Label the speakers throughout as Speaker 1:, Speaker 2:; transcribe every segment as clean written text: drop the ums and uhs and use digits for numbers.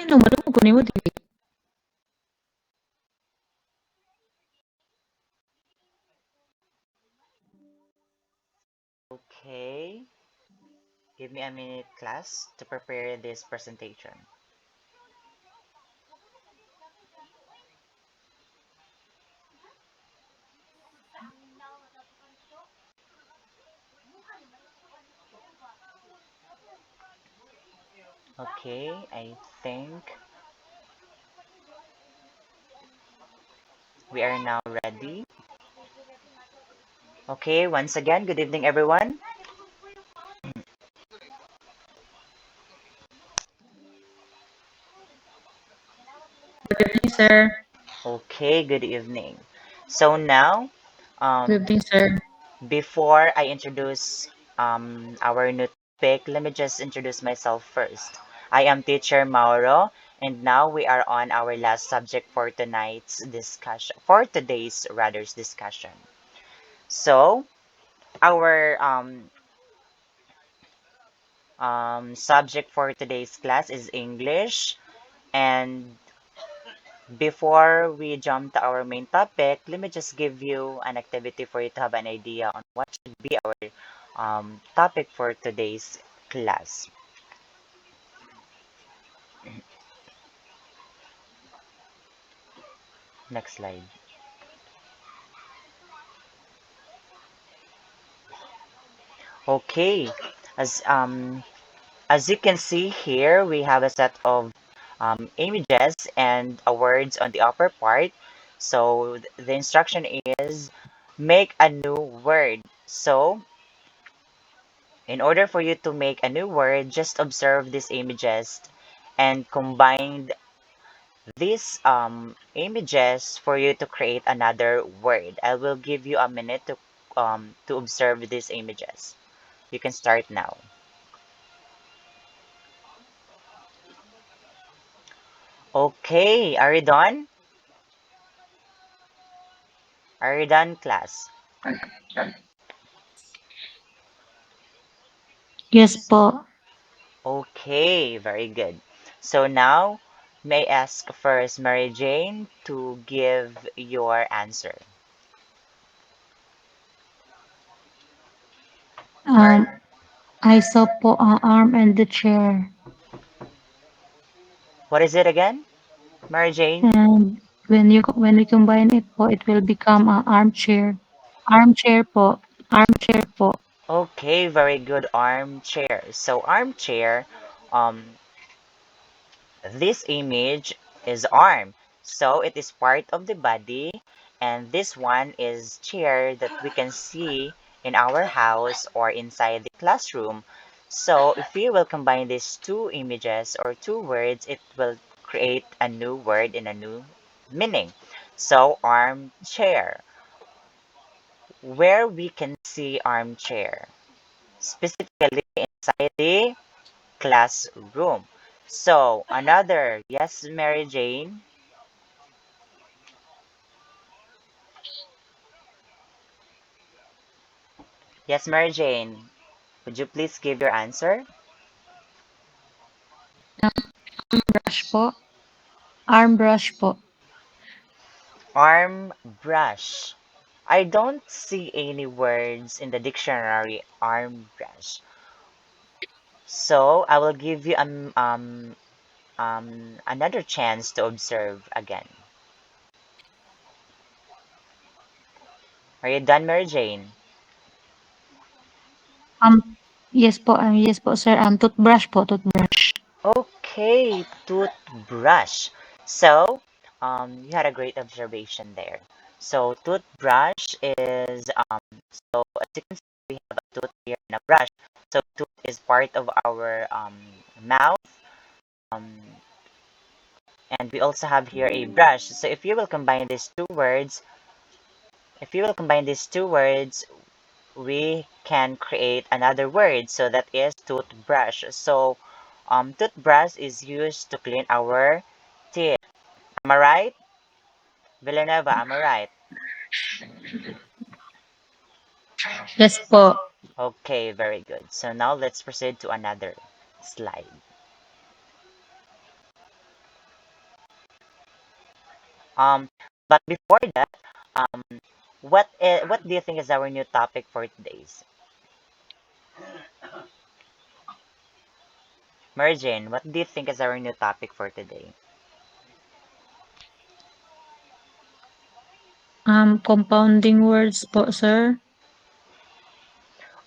Speaker 1: no malungkot ko nimo dili.
Speaker 2: Okay, give me a minute, class, to prepare this presentation. Okay, I think we are now ready. Okay, once again, good evening, everyone.
Speaker 1: Good evening, sir.
Speaker 2: Okay, good evening. So now,
Speaker 1: Good
Speaker 2: um,
Speaker 1: evening, sir.
Speaker 2: before I introduce our new topic, let me just introduce myself first. I am teacher Mauro, and now we are on our last subject for tonight's discussion, for today's rather discussion. So, our subject for today's class is English, and before we jump to our main topic, let me just give you an activity for you to have an idea on what should be our topic for today's class. Next slide. Okay, as um as you can see here, we have a set of images and words on the upper part. So the instruction is make a new word. So in order for you to make a new word, just observe these images and combine these images for you to create another word. I will give you a minute to observe these images. You can start now. Okay, are you done? Are you done, class?
Speaker 1: Yes po.
Speaker 2: Okay, very good. So now, may I ask first Mary Jane to give your answer.
Speaker 1: Um, I saw po ang arm and the chair.
Speaker 2: What is it again, Mary Jane?
Speaker 1: And when we combine it po, it will become an armchair. Armchair po. Armchair po.
Speaker 2: Okay, very good, armchair. So armchair, um, this image is arm. So it is part of the body, and this one is chair that we can see in our house or inside the classroom. So if we will combine these two images or two words, it will create a new word and a new meaning. So armchair, where we can see armchair, specifically inside the classroom. So another, yes, Mary Jane. Yes, Mary Jane. Would you please give your answer?
Speaker 1: Brush po. Arm brush po.
Speaker 2: Arm brush. I don't see any words in the dictionary arm brush. So I will give you another chance to observe again. Are you done, Mary Jane?
Speaker 1: Um, yes po, sir. Toothbrush po, toothbrush.
Speaker 2: Okay, toothbrush. So, you had a great observation there. So, toothbrush is, as you can see, we have a tooth here and a brush. So, tooth is part of our mouth, um, and we also have here a brush. So, if you will combine these two words, we can create another word. So, that is toothbrush. So, toothbrush is used to clean our teeth. Am I right? Villanueva, am I right?
Speaker 1: Yes po.
Speaker 2: Okay, very good. So now let's proceed to another slide. Um, but before that, um, what do you think is our new topic for today's? Merjin, what do you think is our new topic for today?
Speaker 1: Compounding words po, sir.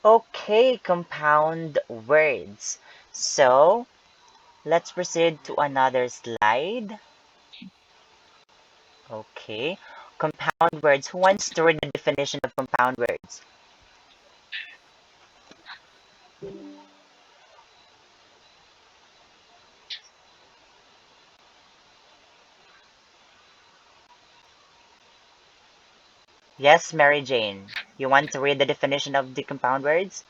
Speaker 2: Okay, compound words. So let's proceed to another slide. Okay, compound words. Who wants to read the definition of compound words? Yes, Mary Jane. You want to read the definition of the compound words?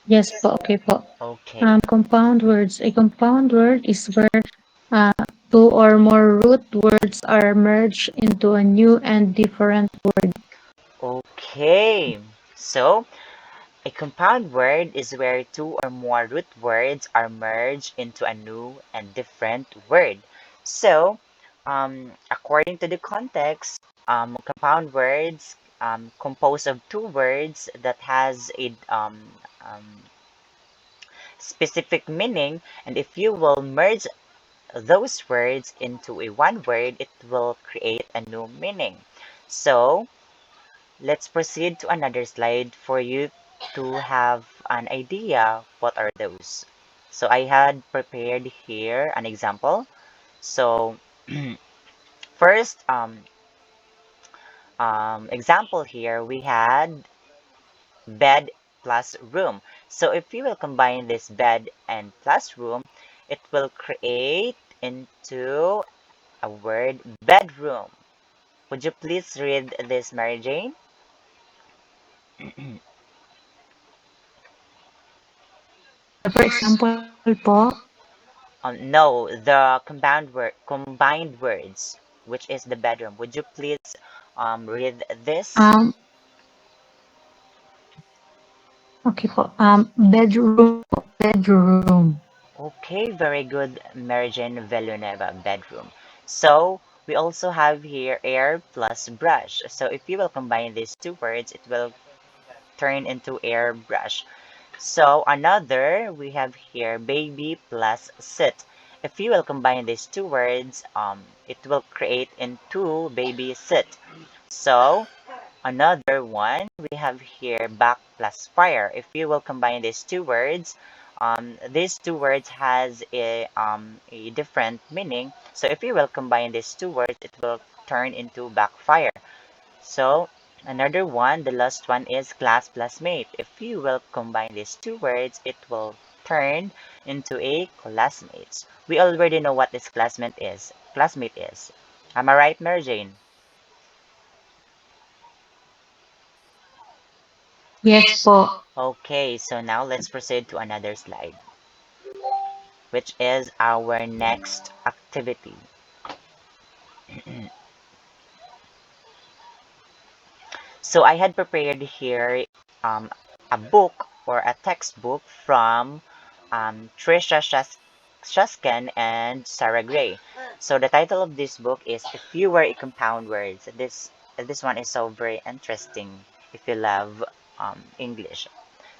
Speaker 1: Yes po, okay po.
Speaker 2: Okay.
Speaker 1: Compound words. A compound word is where two or more root words are merged into a new and different word.
Speaker 2: Okay. So, a compound word is where two or more root words are merged into a new and different word. So, according to the context, compound words composed of two words that has a specific meaning, and if you will merge those words into a one word, it will create a new meaning. So, let's proceed to another slide for you to have an idea what are those. So I had prepared here an example. So first example here we had bed plus room. So if you will combine this bed and plus room, it will create into a word bedroom. Would you please read this, Mary Jane?
Speaker 1: For example po,
Speaker 2: No, the combined words, which is the bedroom. Would you please read this?
Speaker 1: um, okay po, bedroom po, bedroom.
Speaker 2: Okay, very good, Meridian Villanueva bedroom. So we also have here air plus brush. So if you will combine these two words, it will turn into air brush. So another, we have here baby plus sit. If you will combine these two words, it will create into baby sit. So another one, we have here back plus fire. If you will combine these two words has a different meaning. So if you will combine these two words, it will turn into backfire. So another one, the last one is class plus mate. If you will combine these two words, it will turn into a classmates. We already know what this classmate is. Classmate is. Am I right, Mary Jane?
Speaker 1: Yes po.
Speaker 2: Okay, so now let's proceed to another slide, which is our next activity. So I had prepared here a book or a textbook from Trisha Shuskin and Sarah Gray. So the title of this book is If You Were a Compound Words. This one is so very interesting if you love English.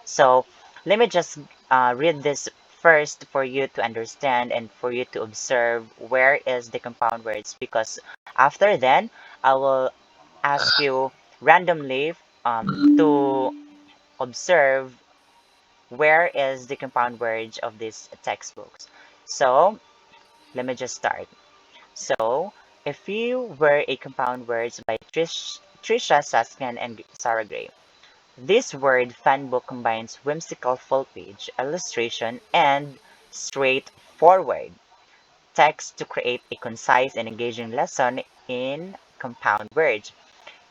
Speaker 2: So let me just read this first for you to understand and for you to observe where is the compound words, because after then I will ask you randomly to observe where is the compound words of these textbooks. So let me just start. So if you were a compound words by Trisha Saskin and Sarah Gray. This word fanbook combines whimsical full-page illustration and straightforward text to create a concise and engaging lesson in compound words.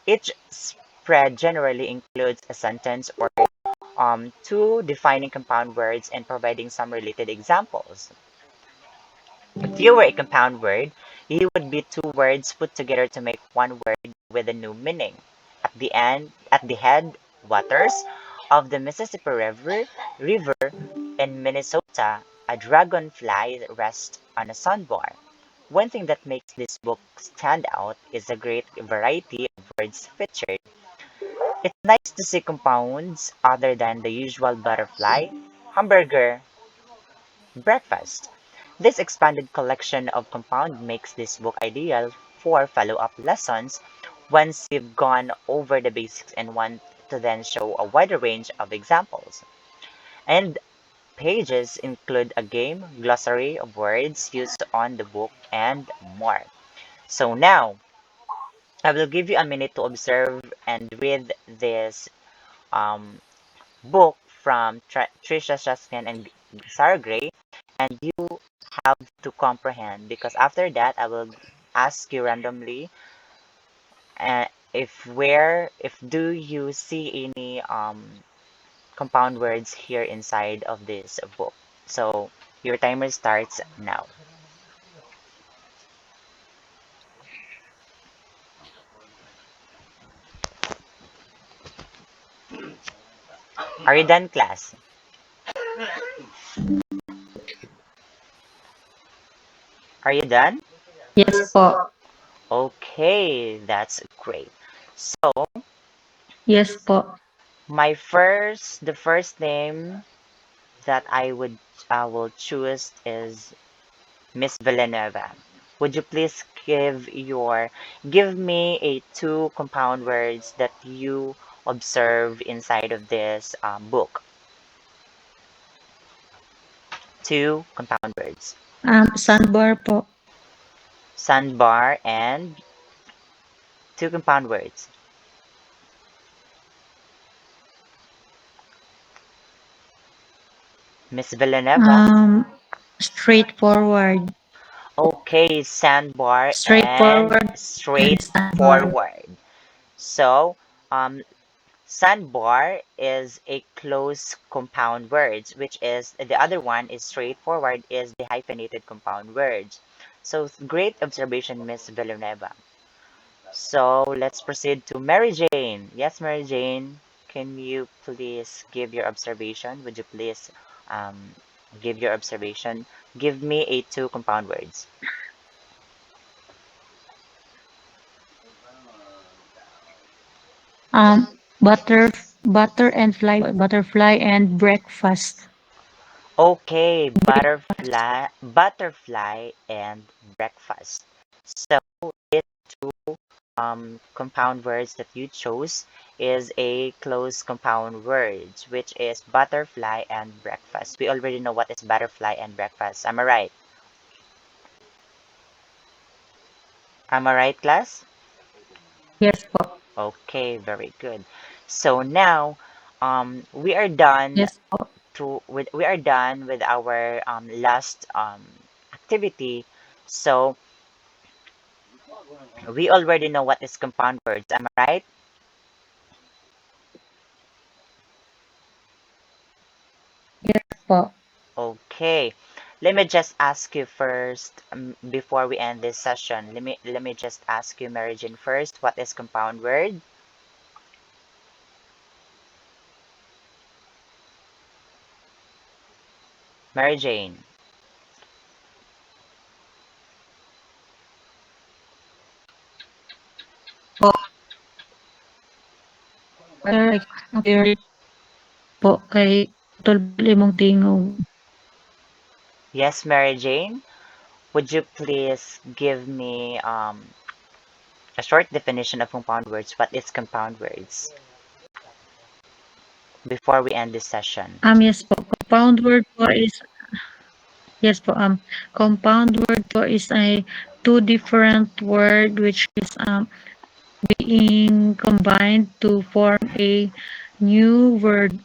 Speaker 2: Each spread generally includes a sentence or two defining compound words and providing some related examples. If you were a compound word, you would be two words put together to make one word with a new meaning. At the head waters of the Mississippi River in Minnesota, a dragonfly rests on a sandbar. One thing that makes this book stand out is the great variety of words featured. It's nice to see compounds other than the usual butterfly, hamburger, breakfast. This expanded collection of compound makes this book ideal for follow-up lessons once you've gone over the basics and want to then show a wider range of examples. And pages include a game, glossary of words used on the book, and more. So now, I will give you a minute to observe and read this um, book from Trisha Shaskin and Sarah Gray, and you have to comprehend because after that I will ask you randomly if do you see any compound words here inside of this book. So your timer starts now. Are you done, class? Are you done?
Speaker 1: Yes po.
Speaker 2: Okay, that's great. So
Speaker 1: Yes po.
Speaker 2: the first name that I will choose is Miss Villanueva. Would you please give me a two compound words that you observe inside of this book? Two compound words.
Speaker 1: Sandbar po.
Speaker 2: Sandbar and two compound words. Miss Villanueva.
Speaker 1: Um, straightforward.
Speaker 2: Okay, sandbar and
Speaker 1: Straightforward and sandbar.
Speaker 2: straightforward. So, um, sandbar is a close compound words, which is the other one is straightforward is the hyphenated compound words. So great observation, Miss Villanueva. So let's proceed to Mary Jane. Yes, Mary Jane, can you please give your observation? Would you please um, give your observation? Give me a two compound words.
Speaker 1: Butter, butter and fly, butterfly and breakfast.
Speaker 2: Okay, butterfly and breakfast. So these two compound words that you chose is a close compound words, which is butterfly and breakfast. We already know what is butterfly and breakfast. Am I right? Am I right, class?
Speaker 1: Yes po.
Speaker 2: Okay, very good. So now we are done
Speaker 1: Yes po.
Speaker 2: we are done with our last activity. So we already know what is compound words, am I right?
Speaker 1: Yes po.
Speaker 2: Okay. Let me just ask you first, before we end this session. Let me just ask you, Mary Jane, first. What is compound word? Mary Jane.
Speaker 1: Po. Sir, ang favorite po kay Tol imong tingog.
Speaker 2: Yes, Mary Jane. Would you please give me a short definition of compound words? What is compound words? Before we end this session.
Speaker 1: Yes po. Yes po. Compound word po is a two different word which is being combined to form a new word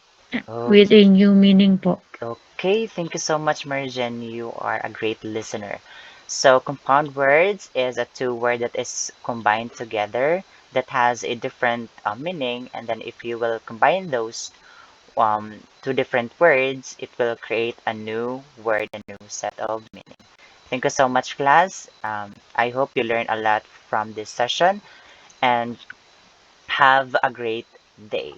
Speaker 2: Oh,
Speaker 1: with a new meaning po.
Speaker 2: okay, thank you so much, Marjan. You are a great listener. So, compound words is a two word that is combined together that has a different meaning, and then if you will combine those two different words, it will create a new word, a new set of meaning. Thank you so much, class. I hope you learned a lot from this session and have a great day.